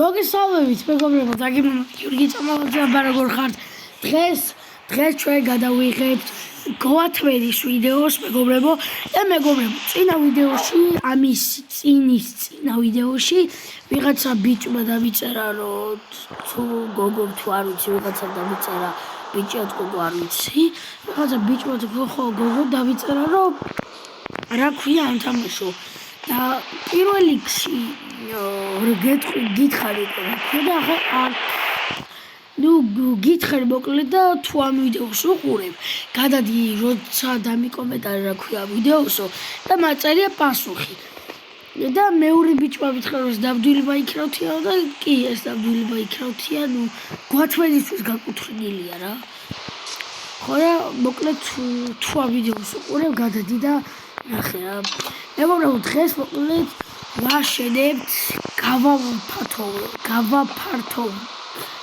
მოგესალმებით მეგობრებო, დაგიმონოთ გიორგი წამალაძე როგორ ხართ? დღეს ჩვენ გადავიღებთ გვათმედის ვიდეოს მეგობრებო და მეგობრებო, წინა ვიდეოში ვიღაცა ბიჭმა დავიწერა რომ თუ გოგო თუ არ ვიცი ვიღაცა დავიწერა ბიჭად გოგო არ ვიცი ვიღაცა ბიჭმა თუ ხო გოგო დავიწერა რომ რა ქვია ამ თამაშო და პირველ რიგში გითხარით და ახლა ნუ გითხარი მოკლედ და თუ ამ ვიდეოს უყურებ გადადი როცა დამიკომენტარე რა ქვია ვიდეოსო და მაწერია პასუხი და მეორე ბიჭმა ვითხარ რომ დავდვილება იქნავთია და კი ეს დავდვილება იქნავთია ნუ გვათმედისთვის გაკუთვნილია რა ხო რა მოკლედ თუ ამ ვიდეოს უყურებ გადადი და ნახე რა მეგობრებო დღეს მოკლედ ვაშენებთ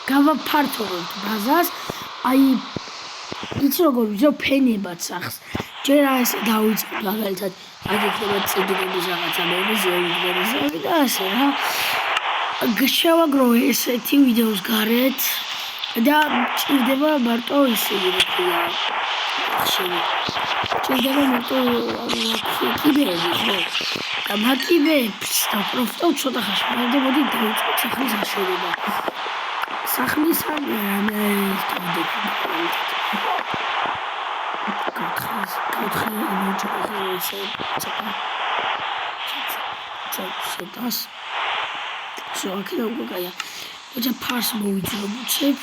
გავაფართოვებთ ბაზას აი იცი როგორ ვიზო ფენებად სახს ჯერ ასე დავიწყებ მაგალითად აგიქნება წიგნების რაღაცა მეზეები და ასე რა შევაგროვე ესეთი ვიდეოს გარეთ და ჭირდება მარტო ისეთი რა ქვია ჭირდება მარტო კიბეები ხო და მაკიბეებს და პროფტო ცოტა ხანში და მოდი დავიწყოთ სახლის აშენება სახლის ოჯა ფარს მოვიძრობუცებ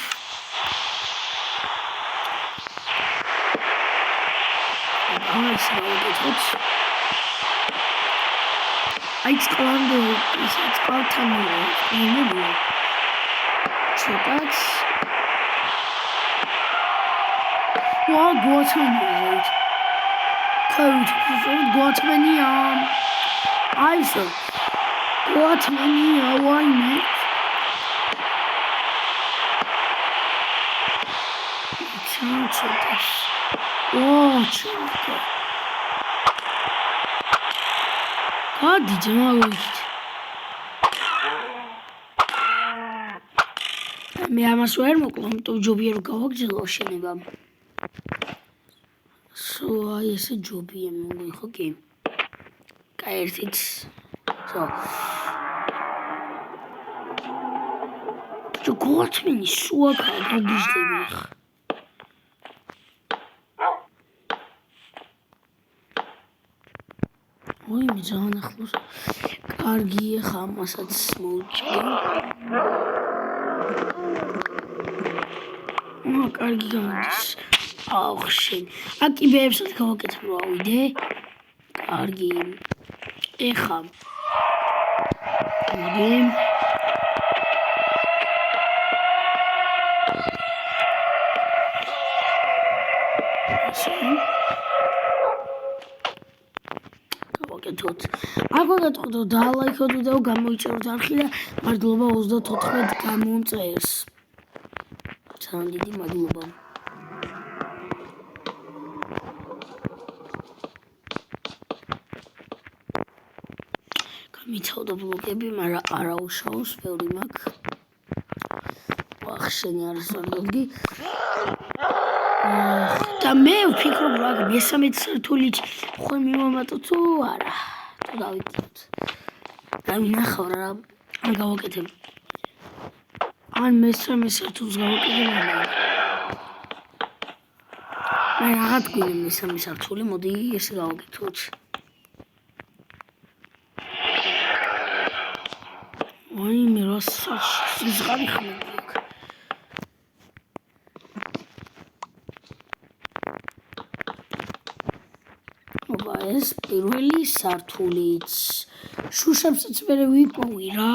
ეს გავაკეთოთ აი წყლამდე ის წყალთან მოვიძრობ ჩატაც ვა გვათმენია გვათმენია აისო გვათმენია ვაიმე ჩატაც ჩატაც გადი ძმაუით მე ამას ვერ მოკლავ, იმიტომ ჯობია რომ გავაგრძელო შენებამ. აი ესე ჯობია მე ხო კი. კაი ერთით. ჯოგოთმენი სუაკა გაგიჟდები ხ. ой, მე ძალიან ახლოს. კარგი ხა ამასაც მოვჭი. კარგი გამოდის. აუ შენ. აკიბეებსაც გავაკეთებ რა ვიდე. კარგი. ეხა. მოდი. გავაკეთოთ. აგვაგეთოთ და ლაიქოთ და გამოიწეროთ არხი და მადლობა 34 გამომწერს. ძალიან დიდი მადლობა. გამიცავდა ბლოგები, მაგრამ არაუშავს, ბევრი მაქვს. ვახშენი არის ვარდი. და მე ვფიქრობ, რომ მესამე სართულით ხომ მივამატო თუ არა. თუ დავიწყოთ. და ვნახავ რა გავაკეთებ. ან მესამე სართულს გავაკეთებ მე რაღაც გვინდა მესამე სართული მოდი ესე გავაკეთოთ აი მე რასაც ზღარი ხმები ობა ეს პირველი სართულიც შუშებსაც მე ვიპოვი რა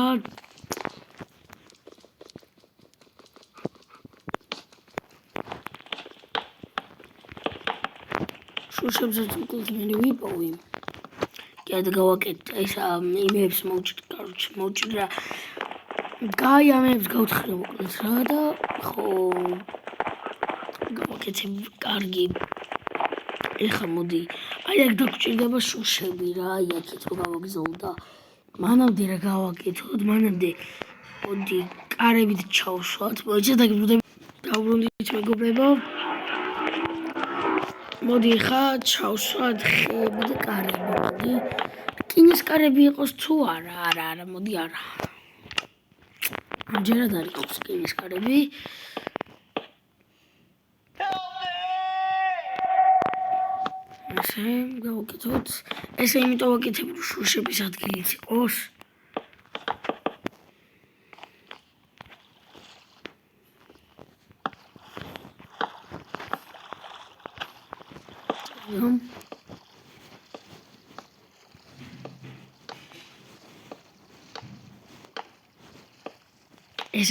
შუშებსაც უკულტმენი ვიპოვი კიდე გავაკეთე ეს იმებს მოვჭი რა გაი ამებს გავთხრი მოკლედ რა და ხო გავაკეთე კარგი ეხა მოდი აი აქ დაგჭირდება შუშები რა აი აქეთ რომ გავაგზავნო და მანამდე რა გავაკეთოთ მანამდე მოდი კარებით ჩავშვათ. მოიცა დაუბრუნდით მეგობრებო. მოდი ხა ჩავშვათ ხეები და კარები. მოდი რკინის კარები იყოს თუ არა, მოდი არა. ამჯერად არ იყოს რკინის კარები. ესე გავაკეთოთ. ესე იმიტომ ვაკეთებ, რომ შუშების ადგილიც იყოს.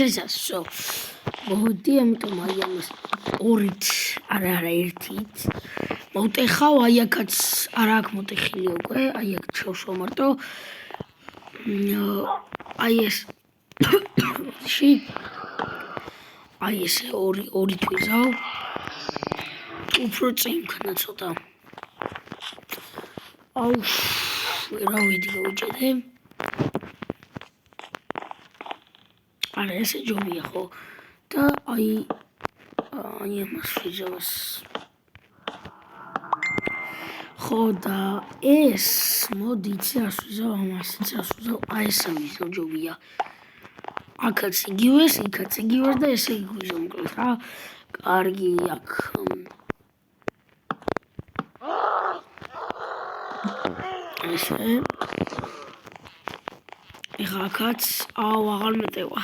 ეს ასო. მოდი, ამიტომ აი ამას ორით, არა ერთით. მოვტეხავ, აი აქაც არ აქვს მოტეხილი უკვე, აი აქ ჩავშვა მარტო. აი ეს აი ესე ორი თვიზავ. უფრო წინ ქნა ცოტა. აუ, ვერავიდი გავიჭედე. არა, ესე ჯობია ხო? და აი ამას ვიძავს. ხო და ეს მოდი ცას ვიზავ ამას, ცას ვიზავ, აი ესე ვიზავ ჯობია. აქაც იგივეს, იქაც იგივეს და ესე იგივეს მოკლედ რა. კარგი აქ. ესე. ეხლა აქაც აღარ მეტევა.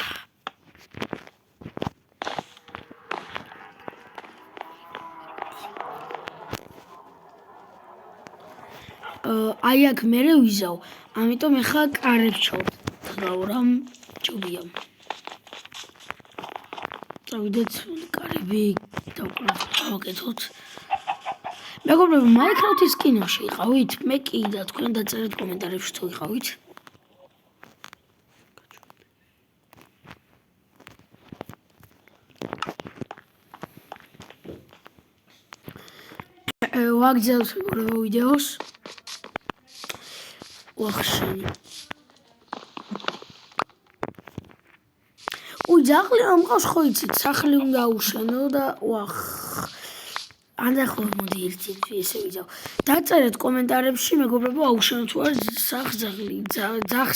აი აქ მერე ვიზავ, ამიტომ ეხლა კარებს ჩავდგავ რამ ჯობია. წავიდეთ კარები დავაკეთოთ. მეგობრებო, Minecraft-ის კინოში იყავით? მე კი და თქვენ დაწერეთ კომენტარებში თუ იყავით. ვაგზავნოთ მეგობრებო ვიდეოს. ვახშენი. ძაღლი რომ მყავს ხო იცით, სახლი უნდა უშენო და ვახ. ანდახო მოდი ერთი ესე ვიზავ. დაწერეთ კომენტარებში მეგობრებო აუშენოთ თუ არა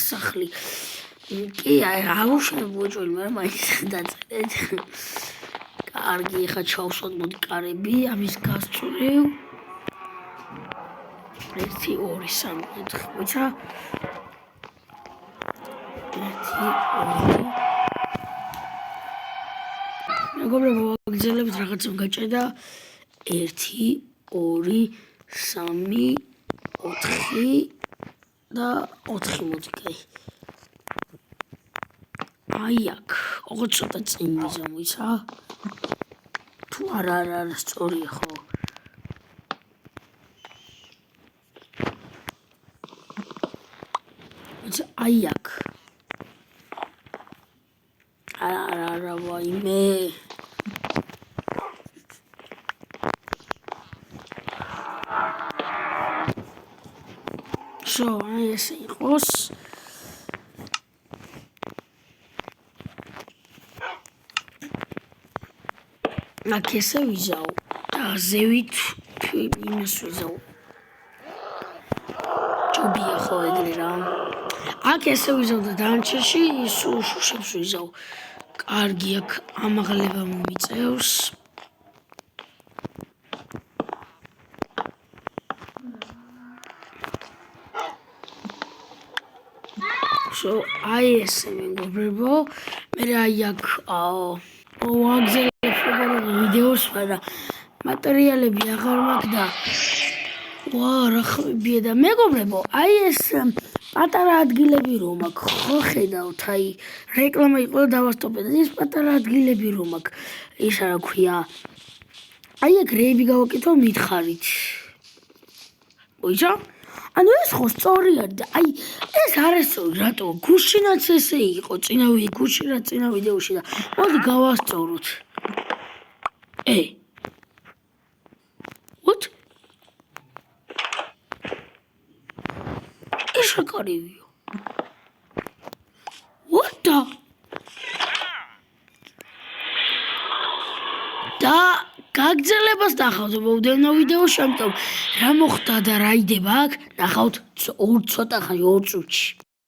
ძაღლი. კი, აუშენო ბოჭველი, მაგრამ მაინც დაწერეთ. კარგი, ხა ჩავსვათ მოდი კარები, ამის გასწვრივ. 1 2 3 4 მოიცა 1 2 მეგობრებო ვაგრძელებით რაღაცა გაჭედა 1 2 3 4 და 4 მოდი კაი აი აქ ოღონდ ცოტა წინ ვიზა მოიცა თუ არა სწორია ხო აი აქ არა ვაიმე აი ესე იყოს აქ ესე ვიზავ და ზევით იმას ვიზავ ჯობია ხო ეგრე რა აქ ესე ვიზავ და დანჩერში შუშებს ვიზავ კარგი აქ ამაღლება მომიწევს აი ესე მეგობრებო მე აი აქ ვაგზელებ ვიდეოს მაგრამ მატერიალები აღარ მაქვს და რა ხმებია და მეგობრებო აი ეს პატარა ადგილები რომ აქვს ხო ხედავთ აი რეკლამა იყო და დავასტოპეთ ეს პატარა ადგილები რომ აქვს ისა რა ქვია აი აქ რეები გავაკეთო მითხარით მოიცა ანუ ეს ხო სწორია და აი ეს არასწორი რატო გუშინაც ესე იყო წინა ვიდეოში და მოდი გავასწოროთ what ეს რა კარებია what the და გაგრძელებას ნახავთ მომდევნო ვიდეოში, ამიტომ რა მოხდა და რა იდება აქ, ნახავთ 2 ცოტა ხანი 2 წუთში.